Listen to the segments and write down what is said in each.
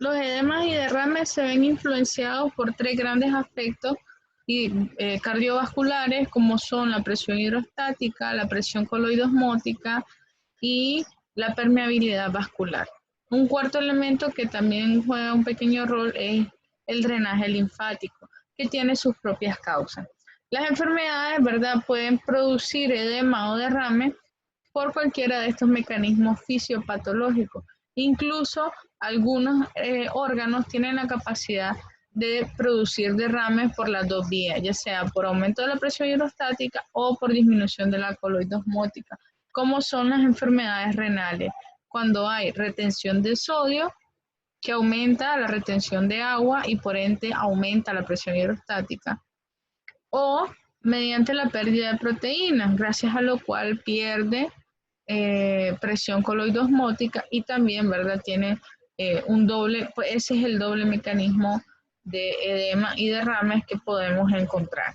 Los edemas y derrames se ven influenciados por tres grandes aspectos cardiovasculares, como son la presión hidrostática, la presión coloidosmótica y la permeabilidad vascular. Un cuarto elemento que también juega un pequeño rol es el drenaje linfático, que tiene sus propias causas. Las enfermedades, ¿verdad?, pueden producir edema o derrame por cualquiera de estos mecanismos fisiopatológicos. Incluso algunos órganos tienen la capacidad de producir derrames por las dos vías, ya sea por aumento de la presión hidrostática o por disminución de la coloidosmótica, como son las enfermedades renales, cuando hay retención de sodio, que aumenta la retención de agua y por ende aumenta la presión hidrostática, o mediante la pérdida de proteínas, gracias a lo cual pierde presión coloidosmótica y también, ¿verdad?, tiene un doble, pues ese es el doble mecanismo de edema y derrames que podemos encontrar.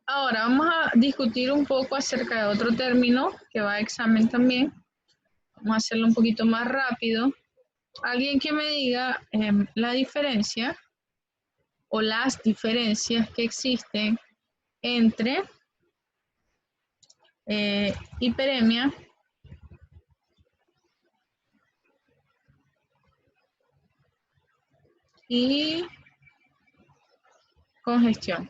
Ahora vamos a discutir un poco acerca de otro término que va a examen también. Vamos a hacerlo un poquito más rápido. Alguien que me diga la diferencia o las diferencias que existen entre hiperemia y congestión.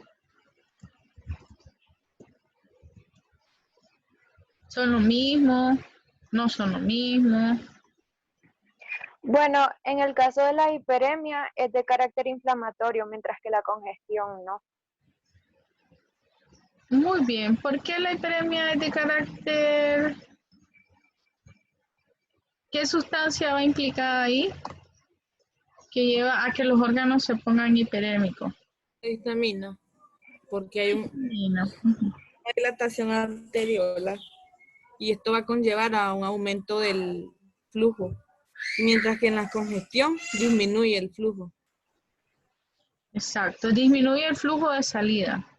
¿Son lo mismo? ¿No son lo mismo? Bueno, en el caso de la hiperemia es de carácter inflamatorio, mientras que la congestión no. Muy bien. ¿Por qué la hiperemia es de carácter? ¿Qué sustancia va implicada ahí que lleva a que los órganos se pongan hiperémicos? Histamina, porque hay Histamina. una dilatación arteriolar y esto va a conllevar a un aumento del flujo, mientras que en la congestión disminuye el flujo. Exacto, disminuye el flujo de salida.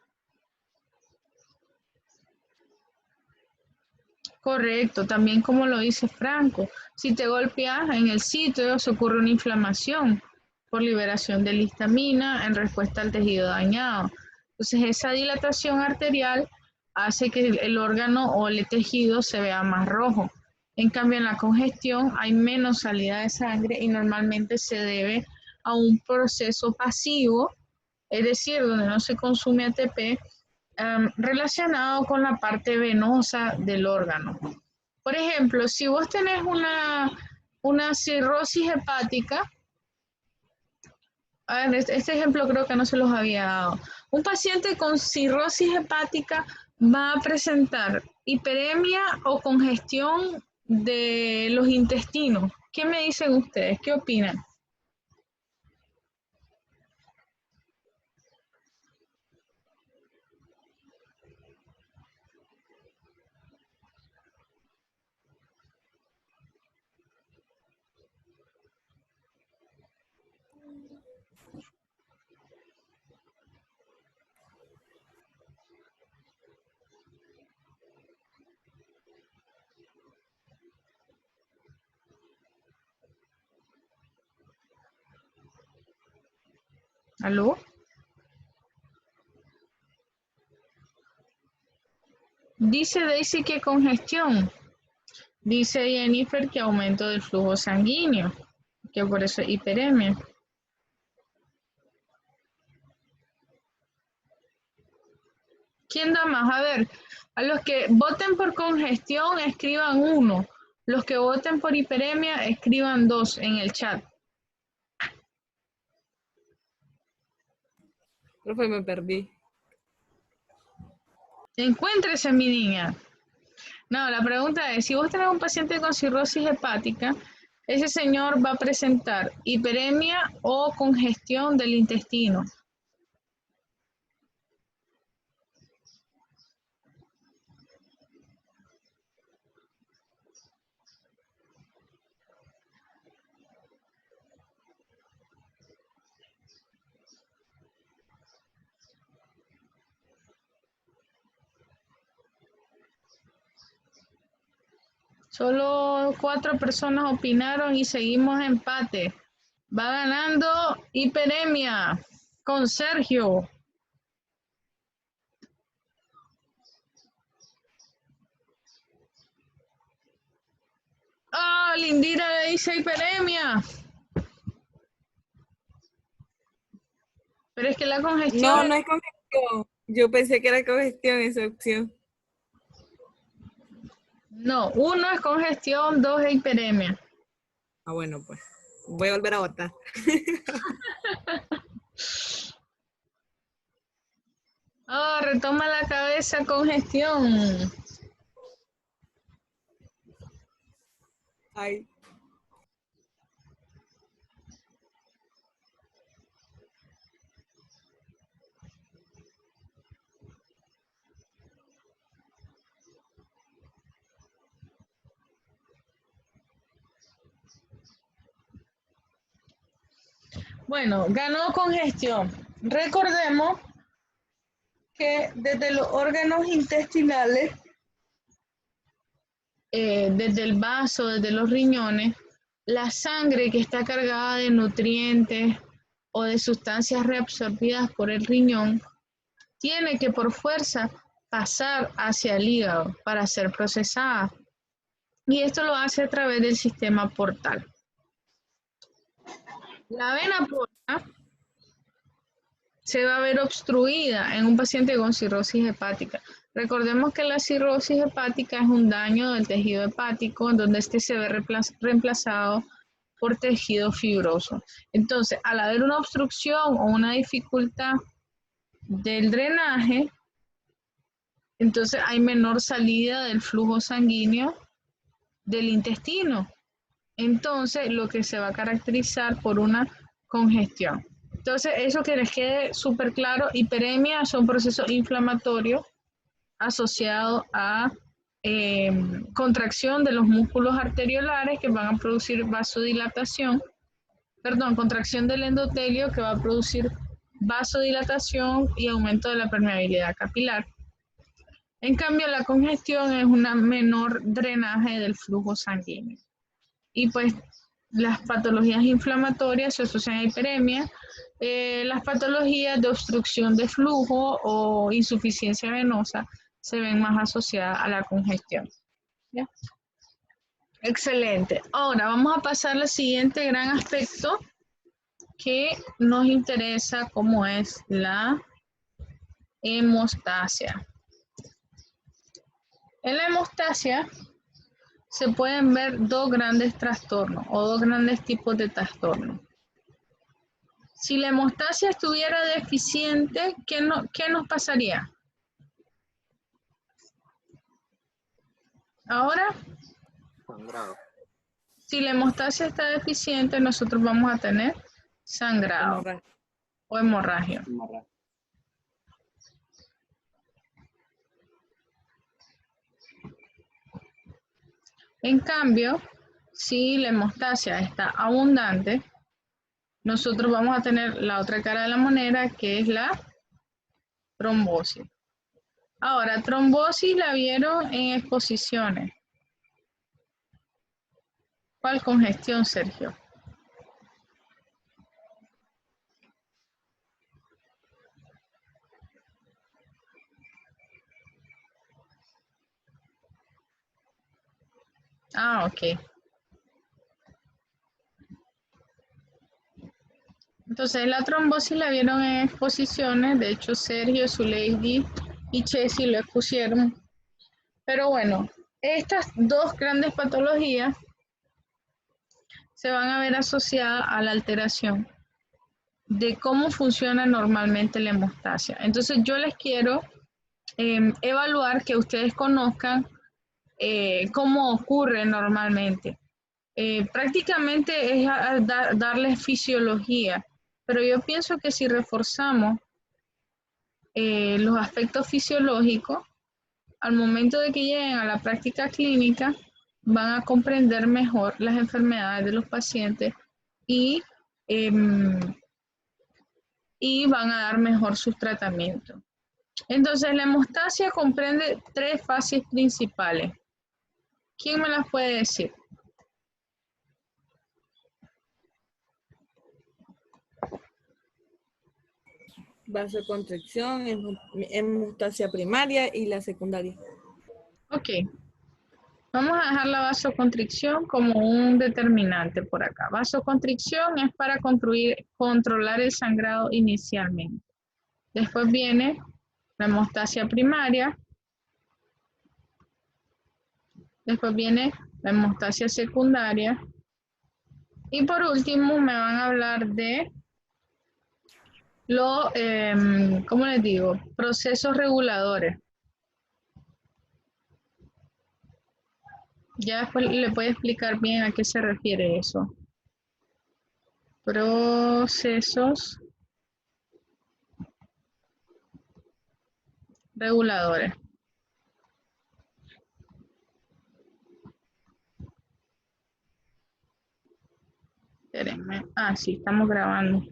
Correcto, también como lo dice Franco, si te golpeas en el sitio se ocurre una inflamación por liberación de la histamina en respuesta al tejido dañado. Entonces esa dilatación arterial hace que el órgano o el tejido se vea más rojo. En cambio en la congestión hay menos salida de sangre y normalmente se debe a un proceso pasivo, es decir, donde no se consume ATP, relacionado con la parte venosa del órgano. Por ejemplo, si vos tenés una cirrosis hepática, a ver, este ejemplo creo que no se los había dado. Un paciente con cirrosis hepática va a presentar hiperemia o congestión de los intestinos. ¿Qué me dicen ustedes? ¿Qué opinan? ¿Aló? Dice Daisy que congestión. Dice Jennifer que aumento del flujo sanguíneo, que por eso es hiperemia. ¿Quién da más? A ver, a los que voten por congestión escriban 1. Los que voten por hiperemia escriban 2 en el chat. Profe, me perdí. Encuéntrese, mi niña. No, la pregunta es, si vos tenés un paciente con cirrosis hepática, ese señor va a presentar hiperemia o congestión del intestino. Solo 4 personas opinaron y seguimos empate. Va ganando hiperemia con Sergio. Ah, Lindira le dice hiperemia. Pero es que la congestión... No, no es congestión. Yo pensé que era congestión esa opción. No, 1 es congestión, 2 es hiperemia. Ah, bueno, pues. Voy a volver a votar. Ah, retoma la cabeza, congestión. Ay. Bueno, ganó congestión. Recordemos que desde los órganos intestinales, desde el vaso, desde los riñones, la sangre que está cargada de nutrientes o de sustancias reabsorbidas por el riñón, tiene que por fuerza pasar hacia el hígado para ser procesada. Y esto lo hace a través del sistema portal. La vena porta se va a ver obstruida en un paciente con cirrosis hepática. Recordemos que la cirrosis hepática es un daño del tejido hepático en donde este se ve reemplazado por tejido fibroso. Entonces, al haber una obstrucción o una dificultad del drenaje, entonces hay menor salida del flujo sanguíneo del intestino. Entonces, lo que se va a caracterizar por una congestión. Entonces, eso que les quede súper claro, hiperemia son procesos inflamatorios asociados a contracción de los músculos arteriolares que van a producir vasodilatación, contracción del endotelio que va a producir vasodilatación y aumento de la permeabilidad capilar. En cambio, la congestión es un menor drenaje del flujo sanguíneo. Y pues las patologías inflamatorias se asocian a hiperemia, las patologías de obstrucción de flujo o insuficiencia venosa se ven más asociadas a la congestión. ¿Ya? Excelente. Ahora vamos a pasar al siguiente gran aspecto que nos interesa, como es la hemostasia. En la hemostasia se pueden ver dos grandes trastornos o dos grandes tipos de trastornos. Si la hemostasia estuviera deficiente, ¿qué nos pasaría? Ahora, Sangrado. si la hemostasia está deficiente, nosotros vamos a tener sangrado o hemorragia. En cambio, si la hemostasia está abundante, nosotros vamos a tener la otra cara de la moneda, que es la trombosis. Ahora, trombosis la vieron en exposiciones. ¿Cuál congestión, Sergio? Ah, ok. Entonces la trombosis la vieron en exposiciones, de hecho Sergio, Zuleidi y Chessy lo expusieron. Pero bueno, estas dos grandes patologías se van a ver asociadas a la alteración de cómo funciona normalmente la hemostasia. Entonces yo les quiero evaluar que ustedes conozcan cómo ocurre normalmente. Prácticamente es darles fisiología, pero yo pienso que si reforzamos los aspectos fisiológicos, al momento de que lleguen a la práctica clínica, van a comprender mejor las enfermedades de los pacientes y van a dar mejor sus tratamientos. Entonces, la hemostasia comprende 3 fases principales. ¿Quién me las puede decir? Vasoconstricción, hemostasia primaria y la secundaria. Ok. Vamos a dejar la vasoconstricción como un determinante por acá. Vasoconstricción es para controlar el sangrado inicialmente. Después viene la hemostasia primaria. Después viene la hemostasia secundaria. Y por último me van a hablar de los, ¿cómo les digo? Procesos reguladores. Ya después le voy a explicar bien a qué se refiere eso. Procesos reguladores. Espérenme. Ah, sí, estamos grabando.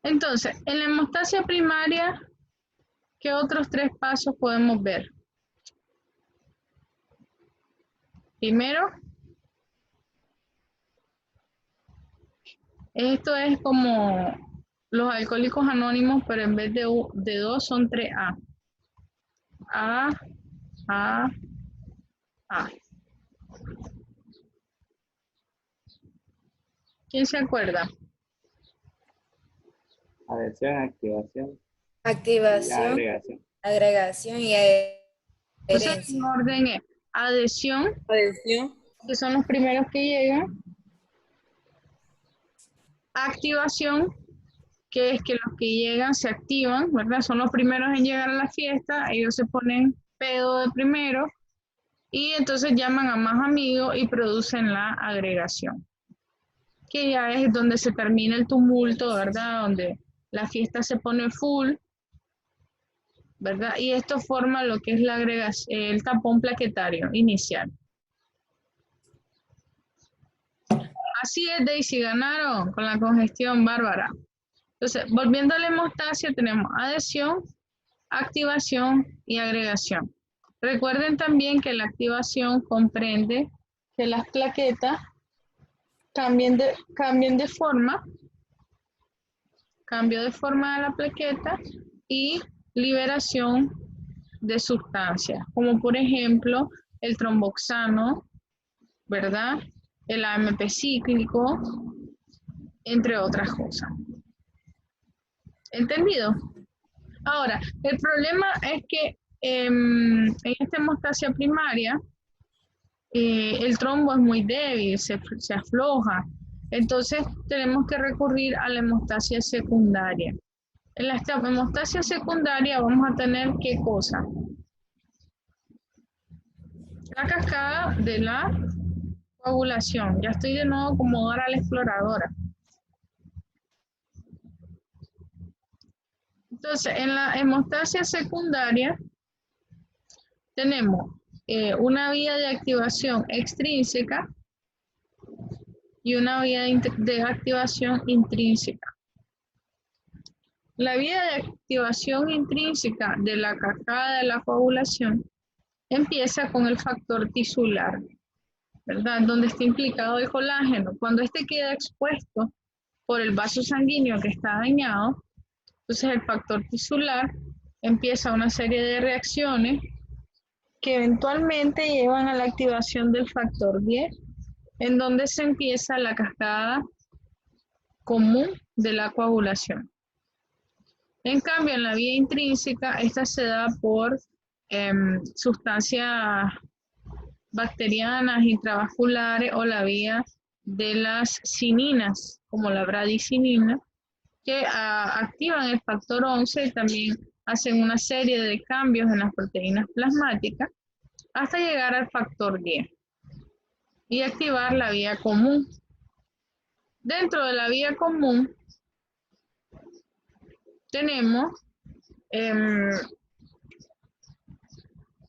Entonces, en la hemostasia primaria, ¿qué otros 3 pasos podemos ver? Primero, esto es como los alcohólicos anónimos, pero en vez de 2 son 3A. A. ¿Quién se acuerda? Adhesión, activación y Activación, agregación. agregación y Entonces, adherencia. el orden es adhesión, Adhesión, que son los primeros que llegan. Activación, que es que los que llegan se activan, ¿verdad? Son los primeros en llegar a la fiesta, ellos se ponen pedo de primero y entonces llaman a más amigos y producen la agregación, que ya es donde se termina el tumulto, ¿verdad? Donde la fiesta se pone full, ¿verdad? Y esto forma lo que es la agregación, el tapón plaquetario inicial. Así es, Daisy, ganaron con la congestión bárbara. Entonces, volviendo a la hemostasia, tenemos adhesión, activación y agregación. Recuerden también que la activación comprende que las plaquetas cambien de forma, cambio de forma de la plaqueta y liberación de sustancias, como por ejemplo el tromboxano, ¿verdad? El AMP cíclico, entre otras cosas. ¿Entendido? Ahora, el problema es que en esta hemostasia primaria, el trombo es muy débil, se afloja. Entonces, tenemos que recurrir a la hemostasia secundaria. En la hemostasia secundaria vamos a tener, ¿qué cosa? La cascada de la coagulación. Ya estoy de nuevo como Dora la exploradora. Entonces, en la hemostasia secundaria tenemos una vía de activación extrínseca y una vía de activación intrínseca. La vía de activación intrínseca de la cascada de la coagulación empieza con el factor tisular, ¿verdad? Donde está implicado el colágeno. Cuando este queda expuesto por el vaso sanguíneo que está dañado, entonces el factor tisular empieza una serie de reacciones que eventualmente llevan a la activación del factor 10, en donde se empieza la cascada común de la coagulación. En cambio, en la vía intrínseca, esta se da por sustancias bacterianas intravasculares o la vía de las cininas, como la bradicinina, que activan el factor 11 y también hacen una serie de cambios en las proteínas plasmáticas hasta llegar al factor 10 y activar la vía común. Dentro de la vía común tenemos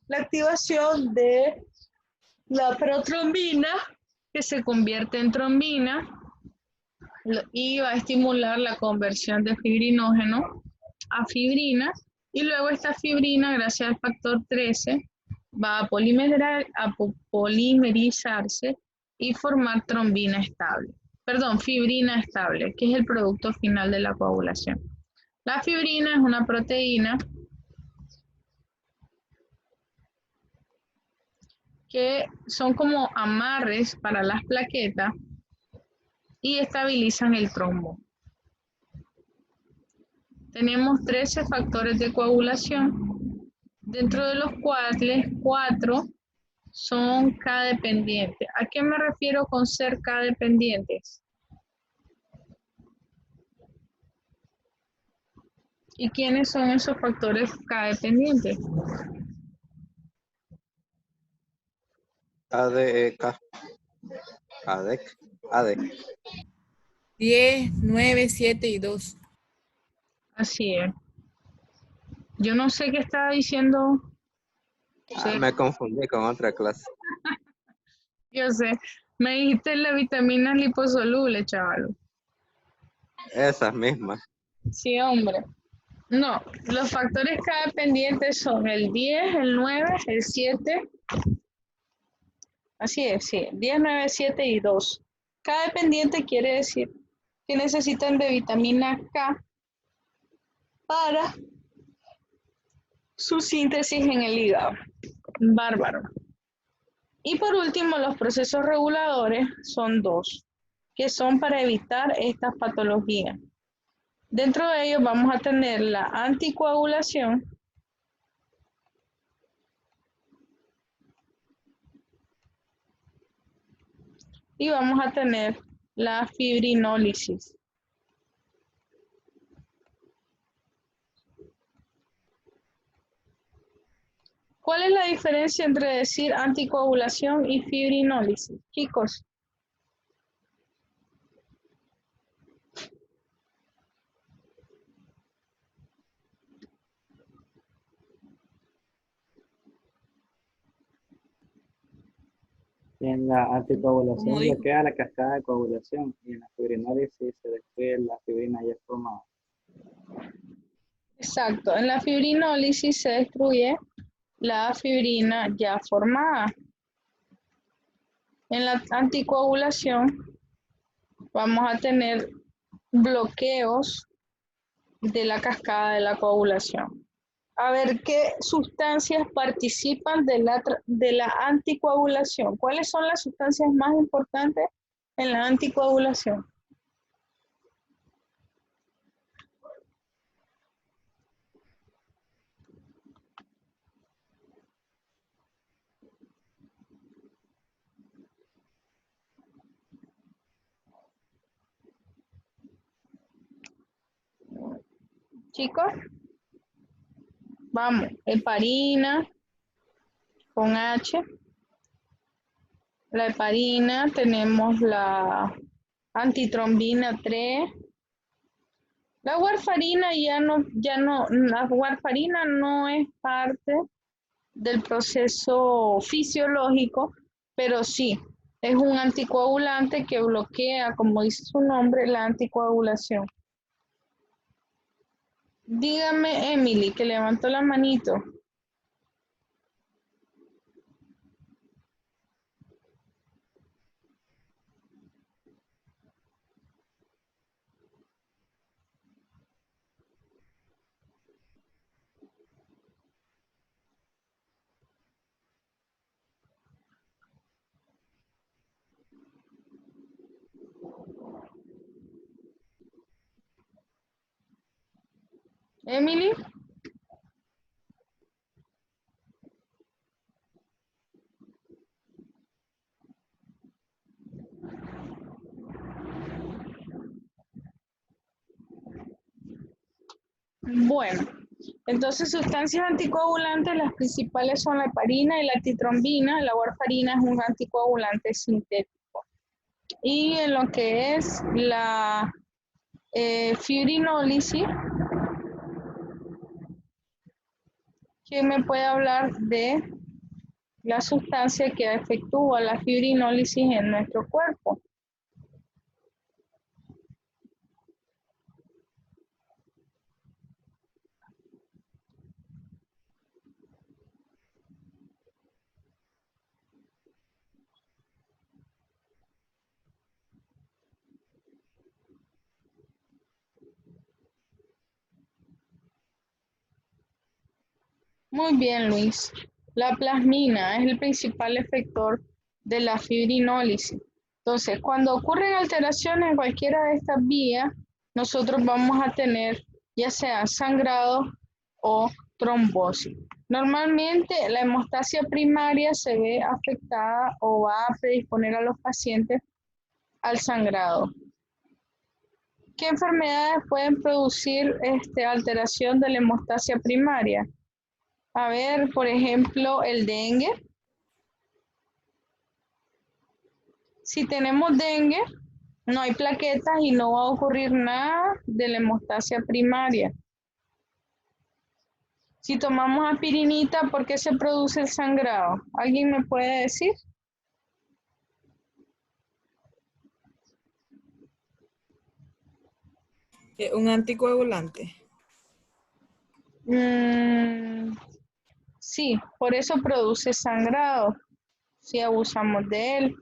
la activación de la protrombina, que se convierte en trombina y va a estimular la conversión de fibrinógeno a fibrina, y luego esta fibrina, gracias al factor 13, va a polimerizarse y formar trombina estable. perdón, fibrina estable, que es el producto final de la coagulación. La fibrina es una proteína que son como amarres para las plaquetas y estabilizan el trombo. Tenemos 13 factores de coagulación, dentro de los cuales 4 son K-dependientes. ¿A qué me refiero con ser K-dependientes? ¿Y quiénes son esos factores K-dependientes? ADEK, ADEC, AD. 10, 9, 7 y 2. Así es. Yo no sé qué estaba diciendo. Me confundí con otra clase. Yo sé. Me dijiste la vitamina liposoluble, chaval. Esas mismas. Sí, hombre. No, los factores K dependientes son el 10, el 9, el 7. Así es, sí. 10, 9, 7 y 2. K dependiente quiere decir que necesitan de vitamina K para su síntesis en el hígado. Bárbaro. Y por último, los procesos reguladores son 2, que son para evitar estas patologías. Dentro de ellos vamos a tener la anticoagulación y vamos a tener la fibrinólisis. ¿Cuál es la diferencia entre decir anticoagulación y fibrinólisis, chicos? Y en la anticoagulación Como dijo. bloquea la cascada de coagulación y en la fibrinólisis se destruye la fibrina ya formada. Exacto, en la fibrinólisis se destruye la fibrina ya formada. En la anticoagulación vamos a tener bloqueos de la cascada de la coagulación. A ver qué sustancias participan de la anticoagulación. ¿Cuáles son las sustancias más importantes en la anticoagulación? Chicos, vamos, heparina con H. La heparina, tenemos la antitrombina 3. La warfarina la warfarina no es parte del proceso fisiológico, pero sí, es un anticoagulante que bloquea, como dice su nombre, la anticoagulación. Dígame, Emily, que levantó la manito. Emily. Bueno, entonces sustancias anticoagulantes, las principales son la heparina y la antitrombina. La warfarina es un anticoagulante sintético. Y en lo que es la fibrinólisis, ¿quién me puede hablar de la sustancia que efectúa la fibrinólisis en nuestro cuerpo? Muy bien, Luis. La plasmina es el principal efector de la fibrinólisis. Entonces, cuando ocurren alteraciones en cualquiera de estas vías, nosotros vamos a tener ya sea sangrado o trombosis. Normalmente la hemostasia primaria se ve afectada o va a predisponer a los pacientes al sangrado. ¿Qué enfermedades pueden producir alteración de la hemostasia primaria? A ver, por ejemplo, el dengue. Si tenemos dengue, no hay plaquetas y no va a ocurrir nada de la hemostasia primaria. Si tomamos aspirinita, ¿por qué se produce el sangrado? ¿Alguien me puede decir? Un anticoagulante. Sí, por eso produce sangrado, si abusamos de él.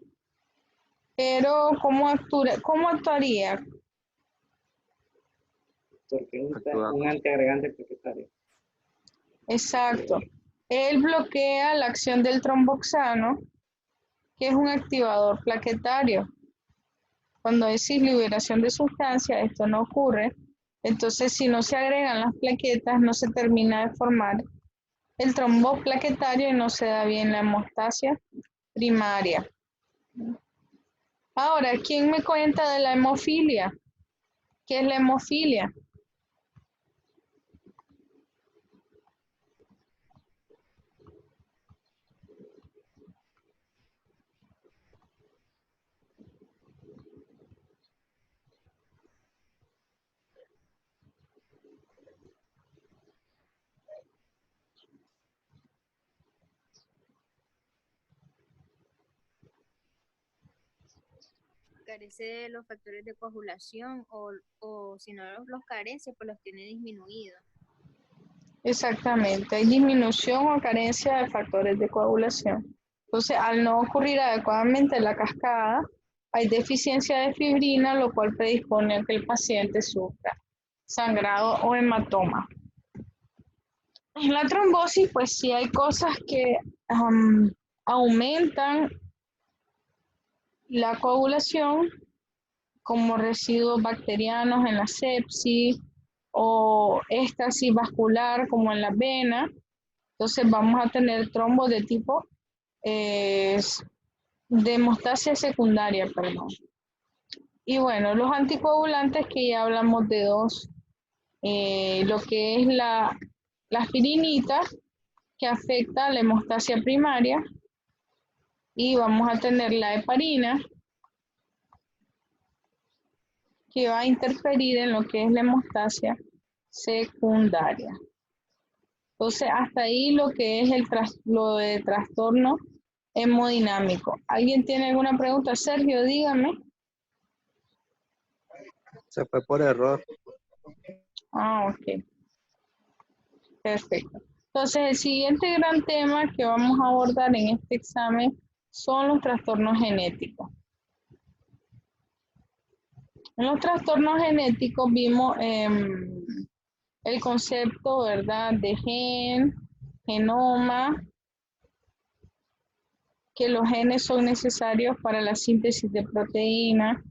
Pero, ¿cómo actuaría? Porque es Actúa. un antiagregante plaquetario. Exacto. Él bloquea la acción del tromboxano, que es un activador plaquetario. Cuando hay liberación de sustancia, esto no ocurre. Entonces, si no se agregan las plaquetas, no se termina de formar el trombo plaquetario y no se da bien la hemostasia primaria. Ahora, ¿quién me cuenta de la hemofilia? ¿Qué es la hemofilia? Carece de los factores de coagulación o si no los carece, pues los tiene disminuidos. Exactamente, hay disminución o carencia de factores de coagulación. Entonces, al no ocurrir adecuadamente la cascada, hay deficiencia de fibrina, lo cual predispone a que el paciente sufra sangrado o hematoma. En la trombosis, pues sí hay cosas que aumentan la coagulación, como residuos bacterianos en la sepsis o éstasis vascular como en la vena. Entonces vamos a tener trombos de tipo de hemostasia secundaria, perdón. Y bueno, los anticoagulantes que ya hablamos de dos, lo que es la aspirinita, que afecta a la hemostasia primaria, y vamos a tener la heparina, que va a interferir en lo que es la hemostasia secundaria. Entonces, hasta ahí lo que es lo de trastorno hemodinámico. ¿Alguien tiene alguna pregunta? Sergio, dígame. Se fue por error. Ok, perfecto. Entonces, el siguiente gran tema que vamos a abordar en este examen son los trastornos genéticos. En los trastornos genéticos vimos el concepto, ¿verdad?, de gen, genoma, que los genes son necesarios para la síntesis de proteínas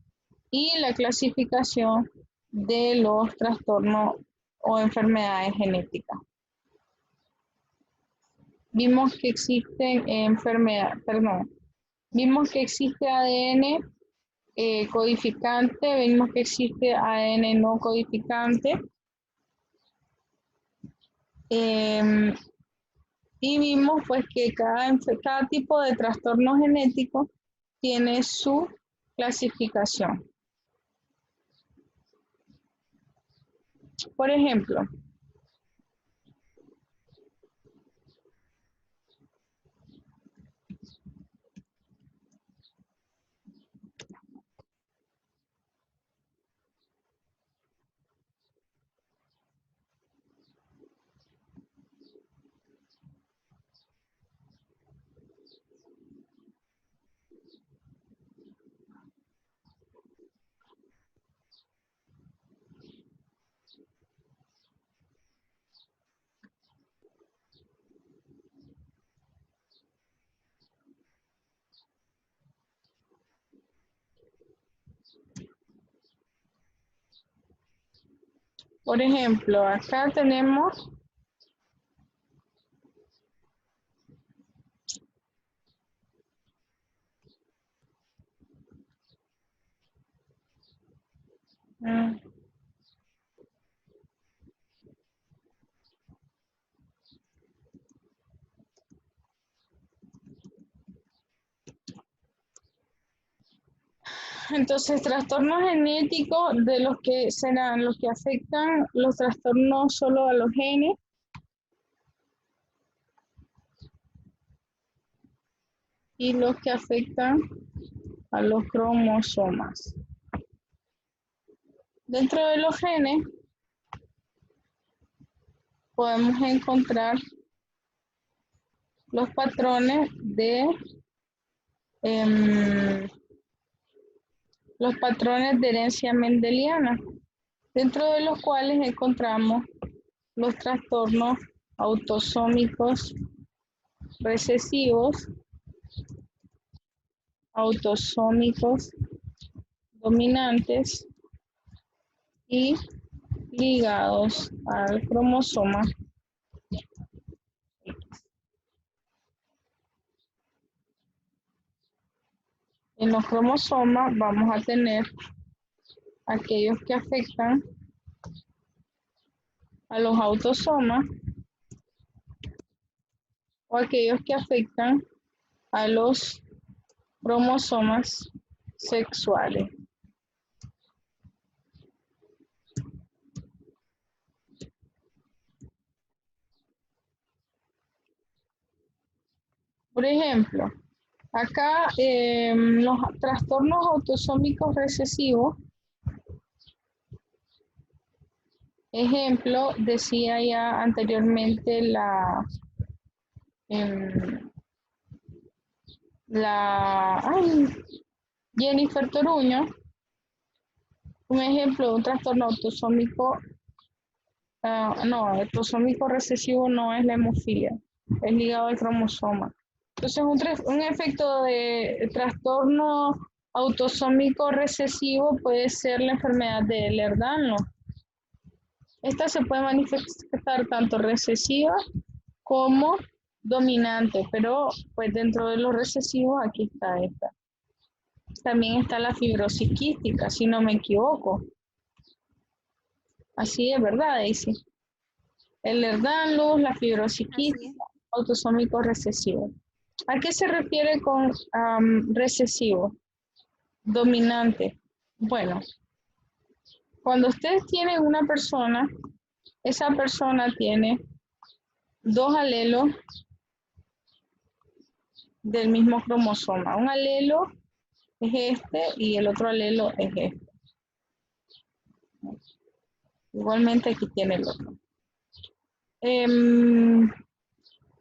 y la clasificación de los trastornos o enfermedades genéticas. Vimos que existen vimos que existe ADN codificante, vimos que existe ADN no codificante, y vimos pues que cada tipo de trastorno genético tiene su clasificación. Por ejemplo, Por ejemplo, acá tenemos entonces, trastornos genéticos de los que serán los que afectan los trastornos solo a los genes. Y los que afectan a los cromosomas. Dentro de los genes podemos encontrar los patrones de herencia mendeliana, dentro de los cuales encontramos los trastornos autosómicos recesivos, autosómicos dominantes y ligados al cromosoma X. En los cromosomas vamos a tener aquellos que afectan a los autosomas o aquellos que afectan a los cromosomas sexuales. Por ejemplo, acá los trastornos autosómicos recesivos, ejemplo, decía ya anteriormente Jennifer Toruño, un ejemplo de un trastorno autosómico, autosómico recesivo no es la hemofilia, es ligado al cromosoma. Entonces, un efecto de trastorno autosómico recesivo puede ser la enfermedad de Ehlers-Danlos. Esta se puede manifestar tanto recesiva como dominante, pero pues dentro de los recesivos aquí está esta. También está la fibrosis quística, si no me equivoco. Así es, ¿verdad, Daisy? Ehlers-Danlos, la fibrosis quística, autosómico recesivo. ¿A qué se refiere con recesivo? Dominante. Bueno, cuando ustedes tienen una persona, esa persona tiene dos alelos del mismo cromosoma. Un alelo es este y el otro alelo es este. Igualmente aquí tiene el otro.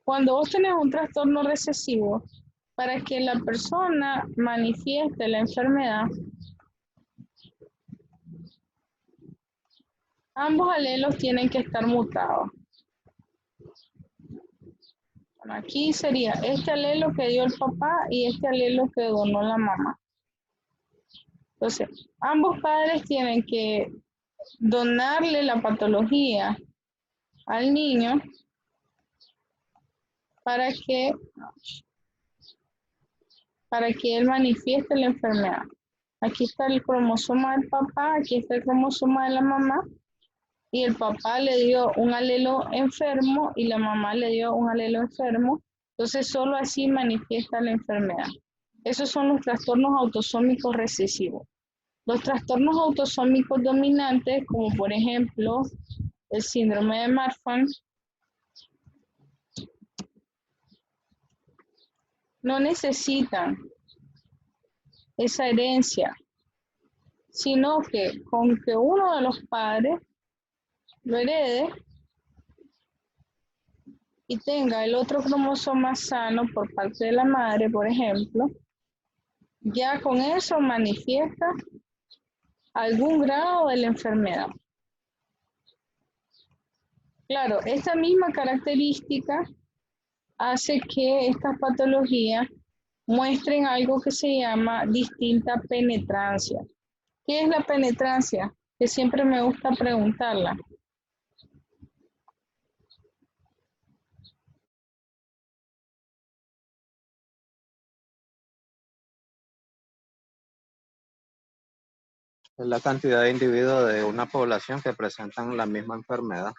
Cuando vos tenés un trastorno recesivo, para que la persona manifieste la enfermedad, ambos alelos tienen que estar mutados. Bueno, aquí sería este alelo que dio el papá y este alelo que donó la mamá. Entonces, ambos padres tienen que donarle la patología al niño para que él manifieste la enfermedad. Aquí está el cromosoma del papá, aquí está el cromosoma de la mamá, y el papá le dio un alelo enfermo y la mamá le dio un alelo enfermo, entonces solo así manifiesta la enfermedad. Esos son los trastornos autosómicos recesivos. Los trastornos autosómicos dominantes, como por ejemplo el síndrome de Marfan, no necesitan esa herencia, sino que con que uno de los padres lo herede y tenga el otro cromosoma sano por parte de la madre, por ejemplo, ya con eso manifiesta algún grado de la enfermedad. Claro, esta misma característica hace que estas patologías muestren algo que se llama distinta penetrancia. ¿Qué es la penetrancia? Que siempre me gusta preguntarla. Es la cantidad de individuos de una población que presentan la misma enfermedad.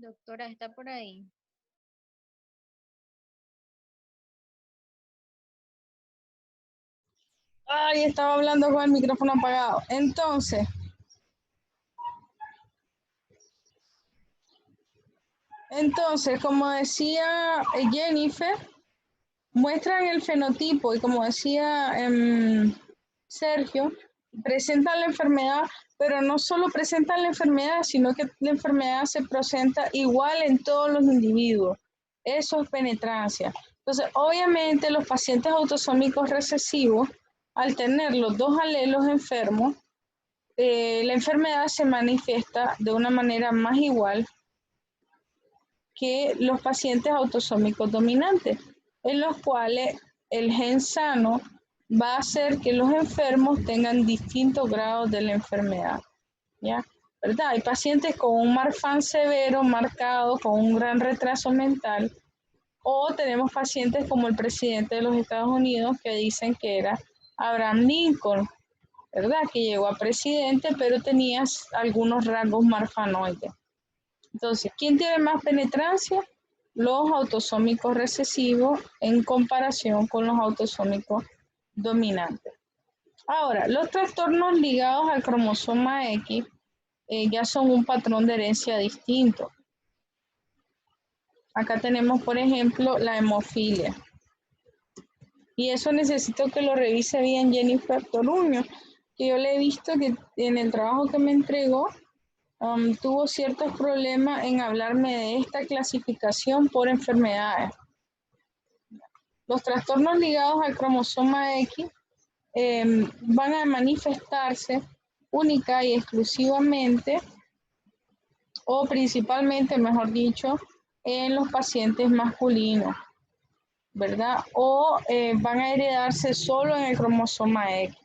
Doctora, ¿está por ahí? Ay, estaba hablando con el micrófono apagado. Entonces, como decía Jennifer, muestran el fenotipo y como decía Sergio, presentan la enfermedad, pero no solo presentan la enfermedad, sino que la enfermedad se presenta igual en todos los individuos. Eso es penetrancia. Entonces, obviamente los pacientes autosómicos recesivos, al tener los dos alelos enfermos, la enfermedad se manifiesta de una manera más igual que los pacientes autosómicos dominantes, en los cuales el gen sano va a hacer que los enfermos tengan distintos grados de la enfermedad, ¿ya? ¿Verdad? Hay pacientes con un Marfan severo, marcado, con un gran retraso mental, o tenemos pacientes como el presidente de los Estados Unidos que dicen que era Abraham Lincoln, ¿verdad? Que llegó a presidente, pero tenía algunos rasgos marfanoides. Entonces, ¿quién tiene más penetrancia? Los autosómicos recesivos en comparación con los autosómicos dominantes. Ahora, los trastornos ligados al cromosoma X ya son un patrón de herencia distinto. Acá tenemos, por ejemplo, la hemofilia. Y eso necesito que lo revise bien Jennifer Toruño, que yo le he visto que en el trabajo que me entregó, tuvo ciertos problemas en hablarme de esta clasificación por enfermedades. Los trastornos ligados al cromosoma X van a manifestarse única y exclusivamente, o principalmente, mejor dicho, en los pacientes masculinos, ¿verdad? O van a heredarse solo en el cromosoma X.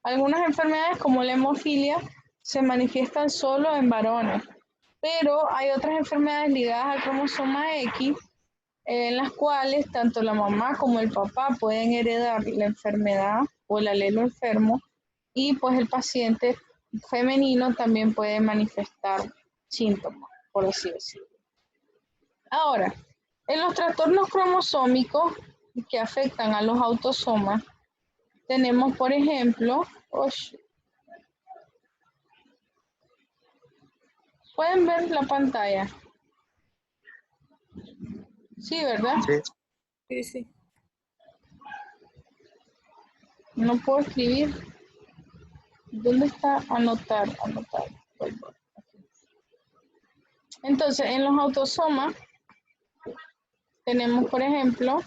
Algunas enfermedades como la hemofilia se manifiestan solo en varones, pero hay otras enfermedades ligadas al cromosoma X en las cuales tanto la mamá como el papá pueden heredar la enfermedad o el alelo enfermo, y pues el paciente femenino también puede manifestar síntomas, por así decirlo. Ahora, en los trastornos cromosómicos que afectan a los autosomas, tenemos, por ejemplo, ¿pueden ver la pantalla? Sí, ¿verdad? Sí. Sí, sí. No puedo escribir. ¿Dónde está anotar? Anotar. Entonces, en los autosomas tenemos, por ejemplo,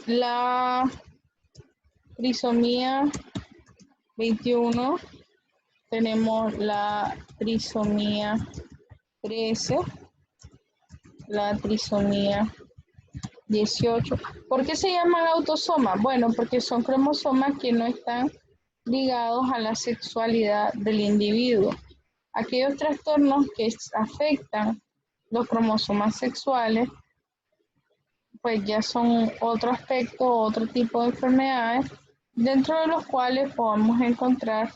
la trisomía 21, tenemos la trisomía 13, la trisomía 18. ¿Por qué se llaman autosomas? Bueno, porque son cromosomas que no están ligados a la sexualidad del individuo. Aquellos trastornos que afectan los cromosomas sexuales pues ya son otro aspecto, otro tipo de enfermedades, dentro de los cuales podemos encontrar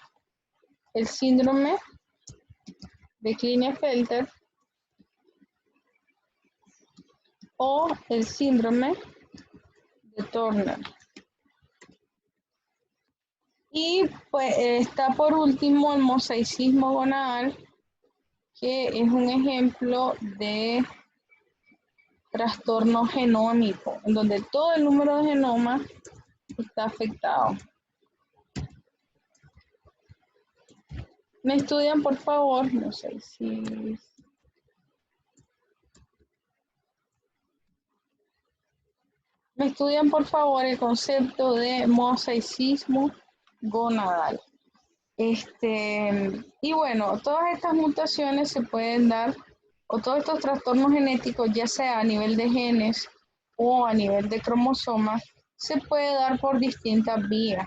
el síndrome de Klinefelter o el síndrome de Turner. Y pues está por último el mosaicismo gonadal, que es un ejemplo de trastorno genómico, en donde todo el número de genomas está afectado. ¿Me estudian, por favor? No sé si... ¿Me estudian, por favor, el concepto de mosaicismo gonadal? Y bueno, todas estas mutaciones se pueden dar, o todos estos trastornos genéticos, ya sea a nivel de genes o a nivel de cromosomas, se puede dar por distintas vías.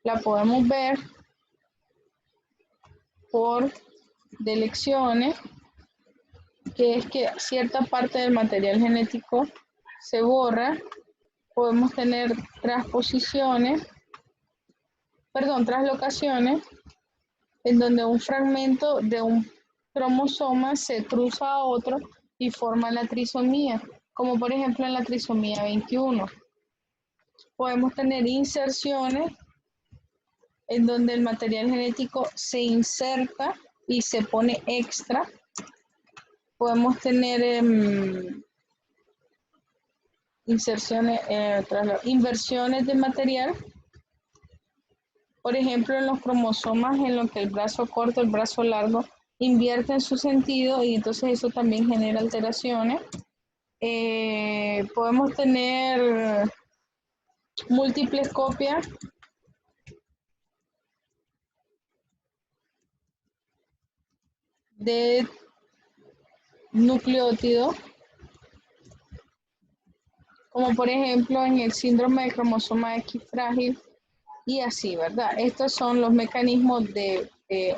La podemos ver por delecciones, que es que cierta parte del material genético se borra. Podemos tener translocaciones, en donde un fragmento de un cromosoma se cruza a otro y forma la trisomía, como por ejemplo en la trisomía 21. Podemos tener inserciones en donde el material genético se inserta y se pone extra. Podemos tener inversiones de material, por ejemplo en los cromosomas, en lo que el brazo corto, el brazo largo invierten su sentido, y entonces eso también genera alteraciones. Podemos tener múltiples copias de nucleótidos, como por ejemplo en el síndrome del cromosoma X frágil, y así, ¿verdad? Estos son los mecanismos de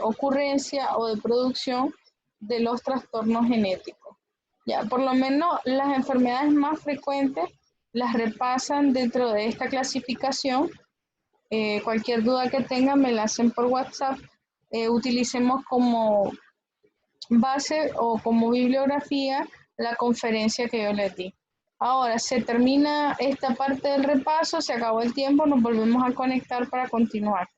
ocurrencia o de producción de los trastornos genéticos. Ya, por lo menos las enfermedades más frecuentes las repasan dentro de esta clasificación. Cualquier duda que tengan me la hacen por WhatsApp. Utilicemos como base o como bibliografía la conferencia que yo les di. Ahora se termina esta parte del repaso, se acabó el tiempo, nos volvemos a conectar para continuar.